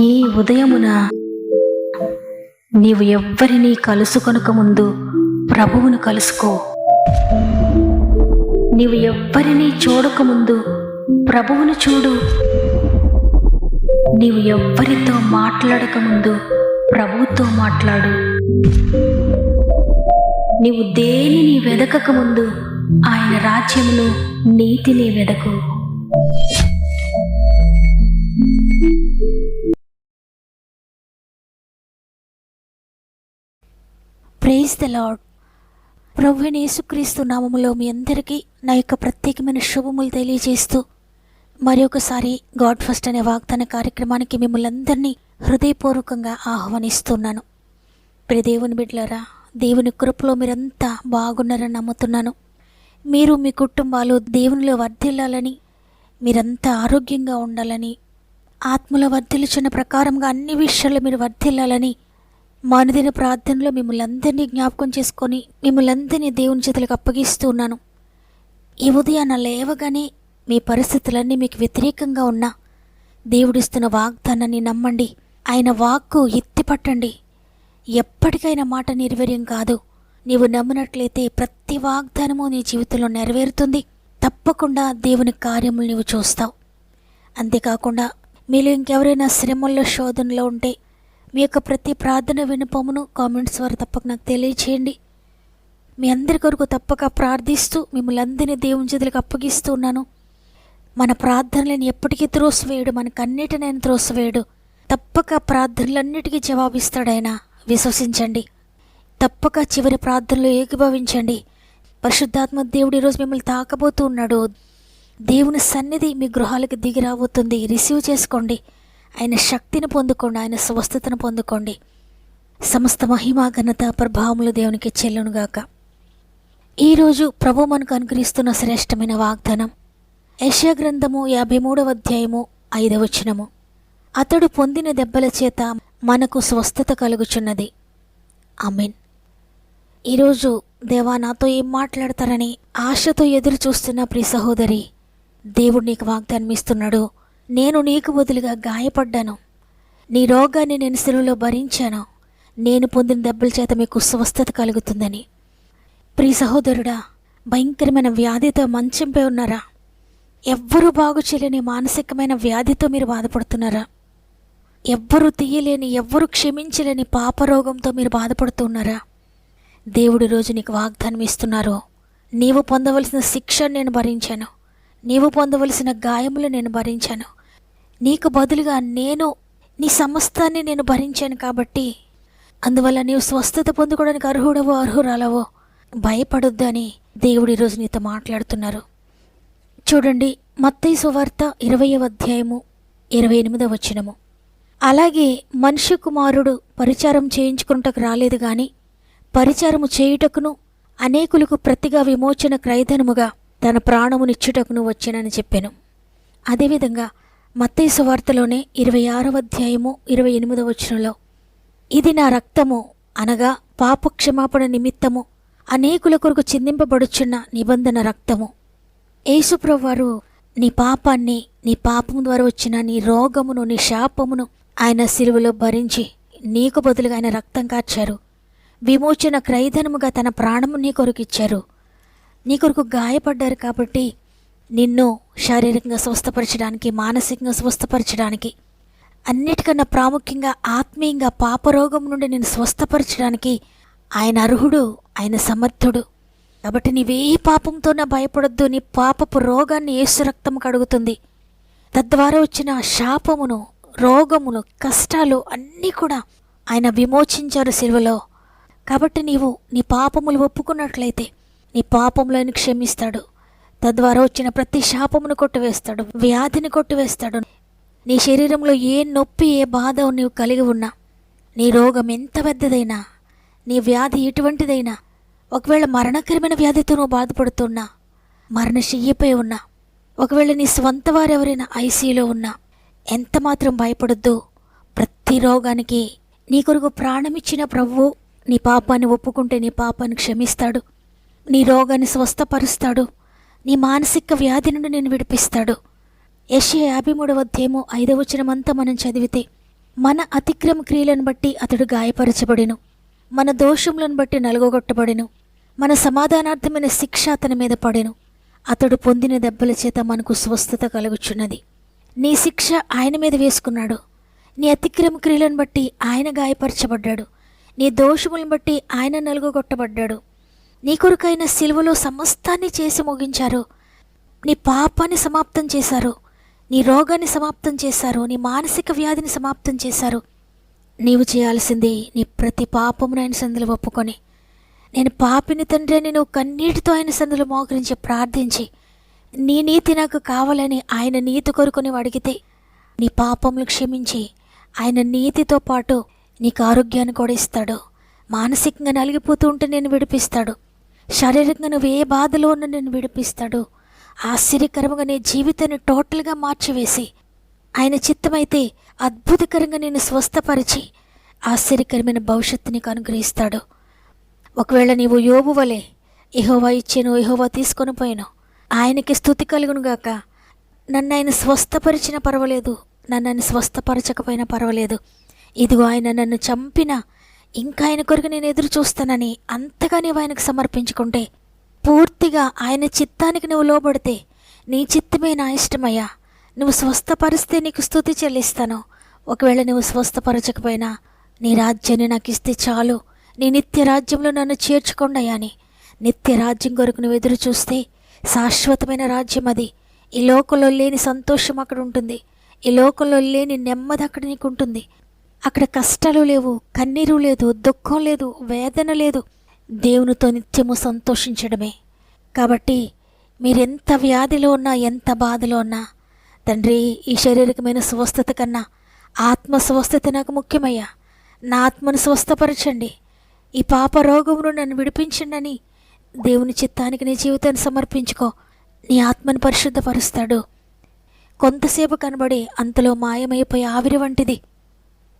ఈ ఉదయమున నీవు ఎవ్వరినీ కలుసుకొనక ముందు ప్రభువును కలుసుకో. నీవు ఎవ్వరినీ చూడకముందు ప్రభువును చూడు. నీవు ఎవ్వరితో మాట్లాడకముందు ప్రభువుతో మాట్లాడు. నీవు దేనిని వెదకకముందు ఆయన రాజ్యమును నీతిని వెదకు. Praise the lord. ప్రభువైన యేసుక్రీస్తు నామములో మీ అందరికీ నా యొక్క ప్రత్యేకమైన శుభములు తెలియజేస్తూ మరి ఒకసారి గాడ్ ఫస్ట్ అనే వాగ్దాన కార్యక్రమానికి మిమ్మల్ని అందరినీ హృదయపూర్వకంగా ఆహ్వానిస్తున్నాను. ప్రియ దేవుని బిడ్డలారా, దేవుని కృపలో మీరంతా బాగున్నారని నమ్ముతున్నాను. మీరు మీ కుటుంబాలు దేవునిలో వర్ధిల్లాలని, మీరంతా ఆరోగ్యంగా ఉండాలని, ఆత్మలో వర్ధిల్లుచున్న ప్రకారంగా అన్ని విషయాల్లో మీరు వర్ధిల్లాలని మా అనుదిన ప్రార్థనలో మిమ్మల్ని అందరినీ జ్ఞాపకం చేసుకొని మిమ్మల్ని అందరినీ దేవుని చేతులకు అప్పగిస్తూ ఉన్నాను. ఈ ఉదయాన లేవగానే మీ పరిస్థితులన్నీ మీకు వ్యతిరేకంగా ఉన్నా దేవుడిస్తున్న వాగ్దానాన్ని నమ్మండి. ఆయన వాక్కు ఎత్తిపట్టండి. ఎప్పటికైనా మాట నిర్వీర్యం కాదు. నీవు నమ్మినట్లయితే ప్రతి వాగ్దానము నీ జీవితంలో నెరవేరుతుంది. తప్పకుండా దేవుని కార్యములు నీవు చూస్తావు. అంతేకాకుండా మీలో ఇంకెవరైనా శ్రమల్లో శోధనలో ఉంటే మీ యొక్క ప్రతి ప్రార్థన విన్నపమును కామెంట్స్ ద్వారా తప్పక నాకు తెలియచేయండి. మీ అందరి కొరకు తప్పక ప్రార్థిస్తూ మిమ్మల్ని అందరినీ దేవుని చేతులకు అప్పగిస్తూ ఉన్నాను. మన ప్రార్థనలను ఎప్పటికీ త్రోసివేయడు, మనకన్నిటినైనా త్రోసివేయడు. తప్పక ప్రార్థనలన్నిటికీ జవాబిస్తాడు ఆయన. విశ్వసించండి. తప్పక చివరి ప్రార్థనలో ఏకీభవించండి. పరిశుద్ధాత్మ దేవుడు ఈరోజు మిమ్మల్ని తాకబోతూ ఉన్నాడు. దేవుని సన్నిధి మీ గృహాలకు దిగి రాబోతుంది. రిసీవ్ చేసుకోండి. ఆయన శక్తిని పొందుకోండి. ఆయన స్వస్థతను పొందుకోండి. సమస్త మహిమ ఘనత ప్రభావములు దేవునికి చెల్లునుగాక. ఈరోజు ప్రభు మనకు అనుగ్రహిస్తున్న శ్రేష్టమైన వాగ్దానం యెషయా గ్రంథము 53వ అధ్యాయము 5వ వచనము. అతడు పొందిన దెబ్బల చేత మనకు స్వస్థత కలుగుచున్నది. ఆమేన్. ఈరోజు దేవా నాతో ఏం మాట్లాడతారని ఆశతో ఎదురు చూస్తున్న ప్రియ సహోదరి, దేవుడు నీకు వాగ్దానం ఇస్తున్నాడు. నేను నీకు బదులుగా గాయపడ్డాను. నీ రోగాన్ని నేను శిలువలో భరించాను. నేను పొందిన దెబ్బల చేత మీకు స్వస్థత కలుగుతుందని. ప్రియ సహోదరుడా, భయంకరమైన వ్యాధితో మంచంపై ఉన్నారా? ఎవ్వరూ బాగు చేయలేని మానసికమైన వ్యాధితో మీరు బాధపడుతున్నారా? ఎవ్వరూ తీయలేని, ఎవ్వరూ క్షమించలేని పాపరోగంతో మీరు బాధపడుతున్నారా? దేవుడి రోజు నీకు వాగ్దానం ఇస్తున్నారు. నీవు పొందవలసిన శిక్షను నేను భరించాను. నీవు పొందవలసిన గాయములు నేను భరించాను. నీకు బదులుగా నేను నీ సమస్తాన్ని నేను భరించాను. కాబట్టి అందువల్ల నీవు స్వస్థత పొందుకోవడానికి అర్హుడవో అర్హురాలవో భయపడొద్దు అని దేవుడు ఈరోజు నీతో మాట్లాడుతున్నారు. చూడండి, మత్తయి సువార్త 20వ అధ్యాయము 28వ వచనము. అలాగే మనుష్య కుమారుడు పరిచారం చేయించుకున్నటకు రాలేదు గాని పరిచారము చేయుటకును అనేకులకు ప్రతిగా విమోచన క్రయధనముగా తన ప్రాణమునిచ్చుటకును వచ్చానని చెప్పాను. అదేవిధంగా మత్తయి సువార్తలోనే 26వ అధ్యాయము 28వ వచనంలో, ఇది నా రక్తము అనగా పాపక్షమాపణ నిమిత్తము అనేకుల కొరకు చిందింపబడుచున్న నిబంధన రక్తము. యేసుప్రభువు వారు నీ పాపాన్ని, నీ పాపము ద్వారా వచ్చిన నీ రోగమును, నీ శాపమును ఆయన శిలువలో భరించి నీకు బదులుగా ఆయన రక్తం కార్చారు. విమోచన క్రయధనముగా తన ప్రాణము నీ కొరకు ఇచ్చారు. నీ కొరకు గాయపడ్డారు. కాబట్టి నిన్ను శారీరకంగా స్వస్థపరచడానికి, మానసికంగా స్వస్థపరచడానికి, అన్నిటికన్నా ప్రాముఖ్యంగా ఆత్మీయంగా పాపరోగం నుండి నేను స్వస్థపరచడానికి ఆయన అర్హుడు, ఆయన సమర్థుడు. కాబట్టి నీవే పాపంతోనే భయపడొద్దు. నీ పాపపు రోగాన్ని యేసు రక్తం కడుగుతుంది. తద్వారా వచ్చిన శాపమును, రోగమును, కష్టాలు అన్నీ కూడా ఆయన విమోచించారు శిలువలో. కాబట్టి నీవు నీ పాపములు ఒప్పుకున్నట్లయితే నీ పాపములను క్షమిస్తాడు. తద్వారా వచ్చిన ప్రతి శాపమును కొట్టివేస్తాడు, వ్యాధిని కొట్టివేస్తాడు. నీ శరీరంలో ఏ నొప్పి, ఏ బాధ నీవు కలిగి ఉన్నా, నీ రోగం ఎంత పెద్దదైనా, నీ వ్యాధి ఎటువంటిదైనా, ఒకవేళ మరణకరమైన వ్యాధితో నువ్వు బాధపడుతున్నా, మరణశయ్యపై ఉన్నా, ఒకవేళ నీ స్వంత వారెవరైనా ఐసీయూలో ఉన్నా, ఎంత మాత్రం భయపడొద్దు. ప్రతి రోగానికి నీ కొరకు ప్రాణమిచ్చిన ప్రభువు నీ పాపాన్ని ఒప్పుకుంటే నీ పాపాన్ని క్షమిస్తాడు. నీ రోగాన్ని స్వస్థపరుస్తాడు. నీ మానసిక వ్యాధి నుండి నేను విడిపిస్తాడు. యెషయా 53వ అధ్యాయము 5వ వచనమంతా మనం చదివితే, మన అతిక్రమ క్రియలను బట్టి అతడు గాయపరచబడెను, మన దోషములను బట్టి నలుగొట్టబడెను, మన సమాధానార్థమైన శిక్ష అతని మీద పడెను, అతడు పొందిన దెబ్బల చేత మనకు స్వస్థత కలుగుచున్నది. నీ శిక్ష ఆయన మీద వేసుకున్నాడు. నీ అతిక్రమ క్రియలను బట్టి ఆయన గాయపరచబడ్డాడు. నీ దోషములను బట్టి ఆయన నలుగొట్టబడ్డాడు. నీ కొరకైన సిలువలో సమస్తాన్ని చేసి ముగించారు. నీ పాపాన్ని సమాప్తం చేశారు, నీ రోగాన్ని సమాప్తం చేశారు, నీ మానసిక వ్యాధిని సమాప్తం చేశారు. నీవు చేయాల్సింది నీ ప్రతి పాపమును ఆయన సందులో ఒప్పుకొని, నేను పాపిని తండ్రి అని నువ్వు కన్నీటితో ఆయన సందులో మోకరించి ప్రార్థించి, నీ నీతి నాకు కావాలని ఆయన నీతి కొరకు నీవు అడిగితే, నీ పాపములు క్షమించి ఆయన నీతితో పాటు నీకు ఆరోగ్యాన్ని కూడా ఇస్తాడు. మానసికంగా నలిగిపోతూ ఉంటే నేను విడిపిస్తాడు. శారీరకంగా నువ్వు ఏ బాధలో ఉన్నా నేను విడిపిస్తాడు. ఆశ్చర్యకరంగా నీ జీవితాన్ని టోటల్గా మార్చివేసి, ఆయన చిత్తమైతే అద్భుతకరంగా నేను స్వస్థపరిచి ఆశ్చర్యకరమైన భవిష్యత్తు నీకు అనుగ్రహిస్తాడు. ఒకవేళ నీవు యోబు వలె యెహోవా ఇచ్చెను, యెహోవా తీసుకొని పోయాను, ఆయనకి స్తుతి కలుగునుగాక, నన్ను ఆయన స్వస్థపరిచినా పర్వాలేదు, నన్ను ఆయన స్వస్థపరచకపోయినా పర్వాలేదు, ఇదిగో ఆయన నన్ను చంపినా ఇంకా ఆయన కొరకు నేను ఎదురు చూస్తానని అంతగా నీవు ఆయనకు సమర్పించుకుంటే, పూర్తిగా ఆయన చిత్తానికి నువ్వు లోబడితే, నీ చిత్తమే నా ఇష్టమయ్యా, నువ్వు స్వస్థపరిస్తే నీకు స్తుతి చెల్లిస్తాను, ఒకవేళ నువ్వు స్వస్థపరచకపోయినా నీ రాజ్యాన్ని నాకు ఇస్తే చాలు, నీ నిత్య రాజ్యంలో నన్ను చేర్చుకోండియా అని నిత్య రాజ్యం కొరకు నువ్వు ఎదురు చూస్తే, శాశ్వతమైన రాజ్యం అది. ఈ లోకంలో లేని సంతోషం అక్కడ ఉంటుంది. ఈ లోకంలో లేని నెమ్మది అక్కడ నీకు ఉంటుంది. అక్కడ కష్టాలు లేవు, కన్నీరు లేదు, దుఃఖం లేదు, వేదన లేదు. దేవునితో నిత్యము సంతోషించడమే. కాబట్టి మీరెంత వ్యాధిలో ఉన్నా, ఎంత బాధలో ఉన్నా, తండ్రి ఈ శారీరకమైన స్వస్థత కన్నా ఆత్మ స్వస్థత నాకు ముఖ్యమయ్యా, నా ఆత్మను స్వస్థపరచండి, ఈ పాప రోగమును నన్ను విడిపించండి అని దేవుని చిత్తానికి నీ జీవితాన్ని సమర్పించుకో. నీ ఆత్మను పరిశుద్ధపరుస్తాడు. కొంతసేపు కనబడి అంతలో మాయమైపోయే ఆవిరి వంటిది.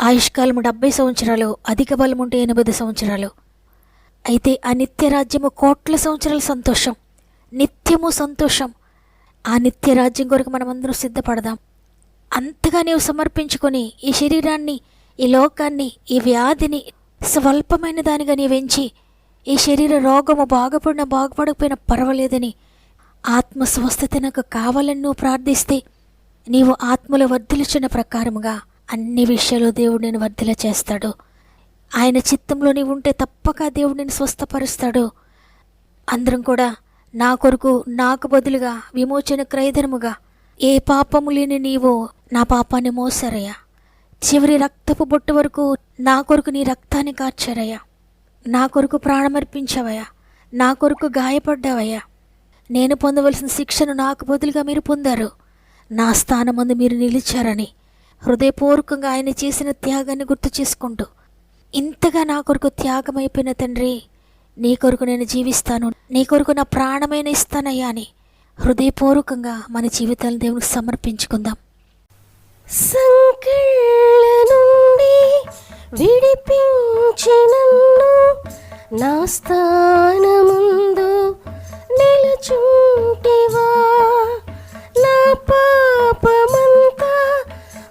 ఆయుష్కాలము 70 సంవత్సరాలు, అధిక బలం ఉంటే 80 సంవత్సరాలు. అయితే ఆ నిత్య రాజ్యము కోట్ల సంవత్సరాల సంతోషం, నిత్యము సంతోషం. ఆ నిత్య రాజ్యం కొరకు మనమందరం సిద్ధపడదాం. అంతగా నీవు సమర్పించుకొని ఈ శరీరాన్ని, ఈ లోకాన్ని, ఈ వ్యాధిని స్వల్పమైన దానిగా నీవెంచి, ఈ శరీర రోగము బాగుపడకపోయినా పర్వాలేదని ఆత్మ స్వస్థత నాకు కావాలని నువ్వు ప్రార్థిస్తే, నీవు ఆత్మలో వర్ధిల్చున్న ప్రకారముగా అన్ని విషయాలు దేవుడు నేను వర్ధిల చేస్తాడు. ఆయన చిత్తంలో నీవు ఉంటే తప్పక దేవుడు నేను స్వస్థపరుస్తాడు. అందరం కూడా నా కొరకు, నాకు బదులుగా విమోచన క్రయధనముగా ఏ పాపము లేని నీవు నా పాపాన్ని మోసారయ్యా. చివరి రక్తపు బొట్టు వరకు నా కొరకు నీ రక్తాన్ని కార్చారయ్యా. నా కొరకు ప్రాణమర్పించావయ్యా, నా కొరకు గాయపడ్డావయ్యా. నేను పొందవలసిన శిక్షను నాకు బదులుగా మీరు పొందారు, నా స్థానమందు మీరు నిలిచారని హృదయపూర్వకంగా ఆయన చేసిన త్యాగాన్ని గుర్తు చేసుకుంటూ, ఇంతగా నా కొరకు త్యాగమైపోయిన తండ్రి, నీ కొరకు నేను జీవిస్తాను, నీ కొరకు నా ప్రాణమైన ఇస్తానయ్యా అని హృదయపూర్వకంగా మన జీవితాలను దేవునికి సమర్పించుకుందాం. సంకళ్ళ నుండి విడిపించి నన్ను నా స్థానముందు నిలుచుంటివా, నా పాపమంతా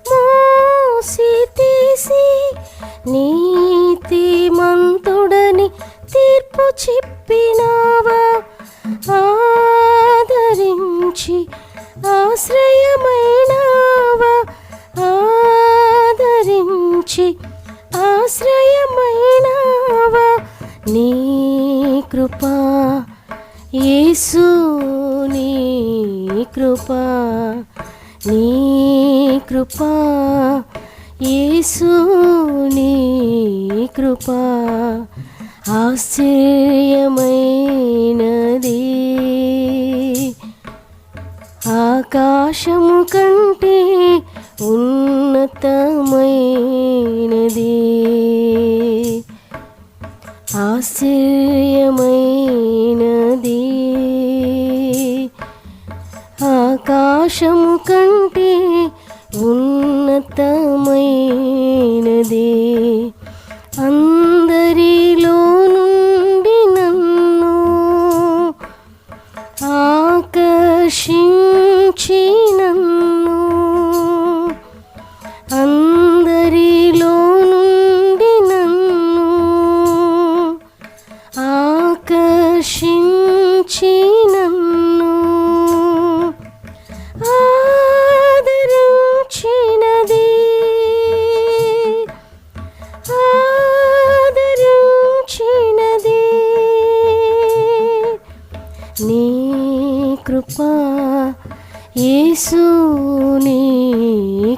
మోసి తీసి నీతిమంతుడని తీర్పు చెప్పినావా, ఆదరించి ఆశ్రయమైనావా, ఆదరించి ఆశ్రయమైనావా. నీ కృపా యేసు, నీ కృపా, నీ కృపా యేసు, నీ కృపా ఆశ్చర్యమైనది. ఆకాశము కంటే ఉన్నతమైనది, ఆశ్చర్యమైనది. ఆకాశము కంటే ఉన్నతమైనది. అందరిలో నుండి నన్ను ఆకర్షించి నన్ను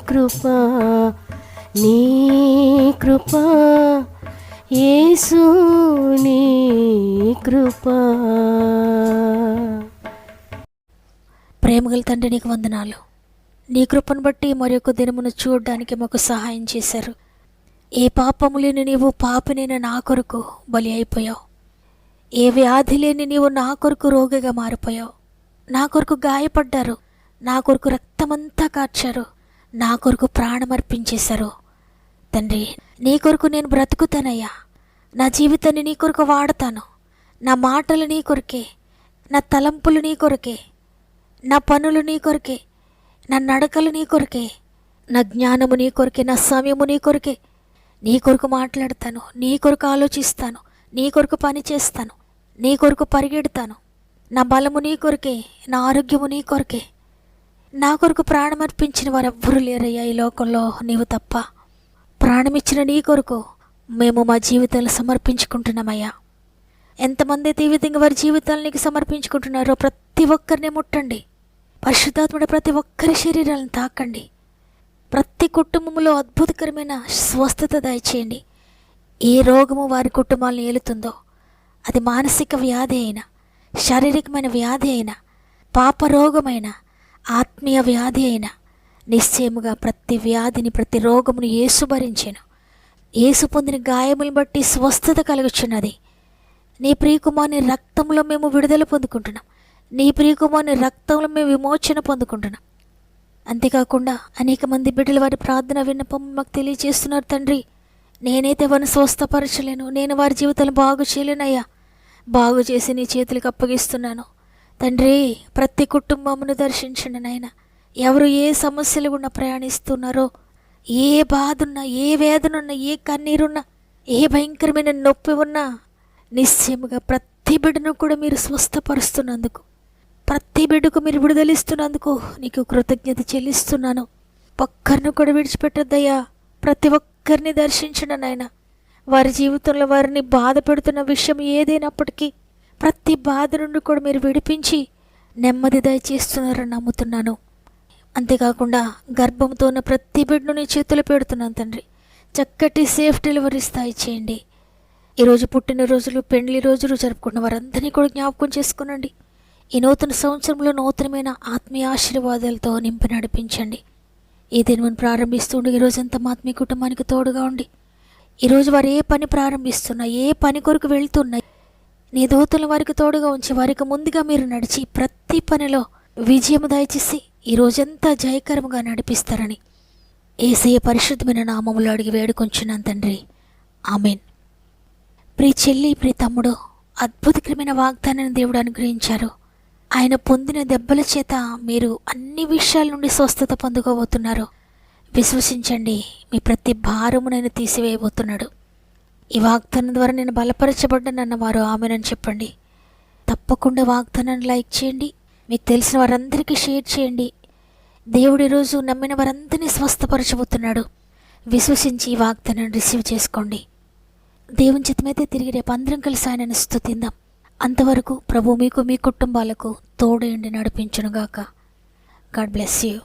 కృపా నీ కృపా యేసు నీ కృపా. ప్రేమగల తండ్రి, నీకు వందనాలు. నీ కృపను బట్టి మరొక దినమును చూడడానికి మాకు సహాయం చేశారు. ఏ పాపము లేని నీవు పాపినైన నా కొరకు బలి అయిపోయావు. ఏ వ్యాధి లేని నీవు నా కొరకు రోగిగా మారిపోయావు. నా కొరకు గాయపడ్డారు, నా కొరకు రక్తమంతా కార్చారు, నా కొరకు ప్రాణమర్పించేశారు. తండ్రి, నీ కొరకు నేను బ్రతుకుతానయ్యా. నా జీవితాన్ని నీ కొరకు వాడతాను. నా మాటలు నీ కొరకే, నా తలంపులు నీ కొరకే, నా పనులు నీ కొరకే, నా నడకలు నీ కొరకే, నా జ్ఞానము నీ కొరకే, నా సమయము నీ కొరకే. నీ కొరకు మాట్లాడతాను, నీ కొరకు ఆలోచిస్తాను, నీ కొరకు పని చేస్తాను, నీ కొరకు పరిగెడతాను. నా బలము నీ కొరకే, నా ఆరోగ్యము నీ కొరకే. నా కొరకు ప్రాణమర్పించిన వారు ఎవ్వరూ లేరయ్యా ఈ లోకంలో, నీవు తప్ప. ప్రాణమిచ్చిన నీ కొరకు మేము మా జీవితాలు సమర్పించుకుంటున్నామయ్యా. ఎంతమంది అయితే ఈ విధంగా వారి జీవితాలు నీకు సమర్పించుకుంటున్నారో ప్రతి ఒక్కరిని ముట్టండి. పరిశుద్ధాత్ముడు ప్రతి ఒక్కరి శరీరాలను తాకండి. ప్రతి కుటుంబంలో అద్భుతకరమైన స్వస్థత దయచేయండి. ఏ రోగము వారి కుటుంబాలను ఏలుతుందో, అది మానసిక వ్యాధి అయినా, శారీరకమైన వ్యాధి అయినా, పాప రోగమైన, ఆత్మీయ వ్యాధి అయినా, నిశ్చయముగా ప్రతి వ్యాధిని, ప్రతి రోగమును యేసు భరించెను. యేసు పొందిన గాయములను బట్టి స్వస్థత కలుగుచున్నది. నీ ప్రియకుమారుని రక్తంలో మేము విడుదల పొందుకుంటున్నాం. నీ ప్రియకుమారుని రక్తంలో మేము విమోచన పొందుకుంటున్నాం. అంతేకాకుండా అనేక మంది బిడ్డలు వారి ప్రార్థన విన్నపం మాకు తెలియజేస్తున్నారు. తండ్రి, నేనైతే వారిని స్వస్థపరచలేను, నేను వారి జీవితాలను బాగు చేయలేనయ్యా. బాగు చేసి నీ చేతులకు అప్పగిస్తున్నాను. తండ్రి, ప్రతి కుటుంబమును దర్శించండి నాయన. ఎవరు ఏ సమస్యలు గుండా ప్రయాణిస్తున్నారో, ఏ బాధ ఉన్నా, ఏ వేదన ఉన్నా, ఏ కన్నీరున్నా, ఏ భయంకరమైన నొప్పి ఉన్నా, నిశ్చయముగా ప్రతి బిడ్డను కూడా మీరు స్వస్థపరుస్తున్నందుకు, ప్రతి బిడ్డకు మీరు విడుదలిస్తున్నందుకు నీకు కృతజ్ఞత చెల్లిస్తున్నాను. ఒక్కరిని కూడా విడిచిపెట్టద్దయ్యా. ప్రతి ఒక్కరిని దర్శించండి నాయన. వారి జీవితంలో వారిని బాధ పెడుతున్న విషయం ఏదైనప్పటికీ ప్రతి బాధ నుండి కూడా మీరు విడిపించి నెమ్మది దయచేస్తున్నారని నమ్ముతున్నాను. అంతేకాకుండా గర్భంతో ఉన్న ప్రతి బిడ్డను నీ చేతులు పెడుతున్నాను తండ్రి. చక్కటి సేఫ్ డెలివరీ స్థాయి చేయండి. ఈరోజు పుట్టినరోజులు, పెండ్లి రోజులు జరుపుకున్న వారందరినీ కూడా జ్ఞాపకం చేసుకునండి. ఈ నూతన సంవత్సరంలో నూతనమైన ఆత్మీయ ఆశీర్వాదాలతో నింపి నడిపించండి. ఈ దినమును ప్రారంభిస్తుండే ఈరోజంతా మా ఆత్మీయ కుటుంబానికి తోడుగా ఉండి, ఈరోజు వారు ఏ పని ప్రారంభిస్తున్నా, ఏ పని కొరకు వెళ్తున్నా, నీ దూతలు వారికి తోడుగా ఉంచి వారికి ముందుగా మీరు నడిచి ప్రతి పనిలో విజయము దయచేసి ఈ రోజంతా జయకరముగా నడిపిస్తారని యేసయ్య పరిశుద్ధమైన నామములో అడిగి వేడుకొంచున్నాను తండ్రి. ఆమెన్. ప్రియ చెల్లి, ప్రియ తమ్ముడు, అద్భుతకరమైన వాగ్దానాన్ని దేవుడు అనుగ్రహించారు. ఆయన పొందిన దెబ్బల చేత మీరు అన్ని విషయాల నుండి స్వస్థత పొందుకోబోతున్నారు. విశ్వసించండి, మీ ప్రతి భారమునైనా తీసివేయబోతున్నాడు. ఈ వాగ్దానం ద్వారా నేను బలపరచబడ్డానన్న వారు ఆమెనని చెప్పండి. తప్పకుండా వాగ్దానాన్ని లైక్ చేయండి, మీకు తెలిసిన వారందరికీ షేర్ చేయండి. దేవుడు ఈరోజు నమ్మిన వారందరినీ స్వస్థపరచబోతున్నాడు. విశ్వసించి ఈ వాగ్దానాన్ని రిసీవ్ చేసుకోండి. దేవుని చిత్తమైతే తిరిగి రేపు అందరం కలిసి ఆయనను స్తుతిందాం. అంతవరకు ప్రభు మీకు, మీ కుటుంబాలకు తోడేండి నడిపించునుగాక. God bless you.